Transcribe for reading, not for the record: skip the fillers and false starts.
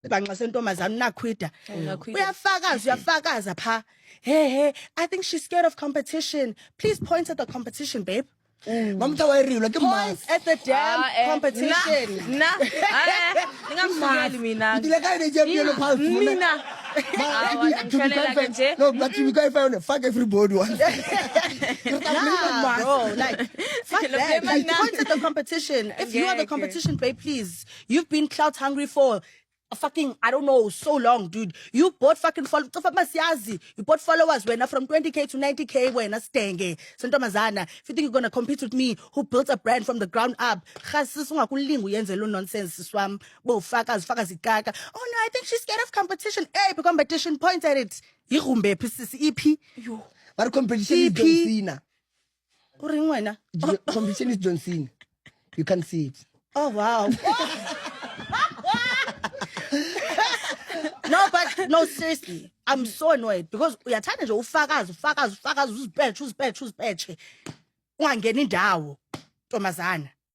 banxa sentomazana unakhwida uyafakaza pha hey I think she's scared of competition. Please point at the competition, babe. Mamta wayirilo ke Point at the damn competition. Ningamfukeli mina. Ndileka ne champion pulse Mina. No, but to be quite fair, fuck everybody once. Nah, bro, like, fuck that. Like, point at the competition. If you are the competition, babe, please. You've been clout hungry for a fucking, I don't know, so long, dude. You bought fucking followers. You bought followers when from 20K to 90K when I stenge. Sentomazana. If you think you're gonna compete with me, who built a brand from the ground up, nonsense. Swam, fuckers, ikaka. Oh no, I think she's scared of competition. Hey, competition, point at it. Yirumbe, EP. But competition is John Cena. Competition is John Cena. You can see it. Oh wow. No, seriously. I'm so annoyed because uyathanda nje ufakazi uziphethe ungangena indawo Ntombazana.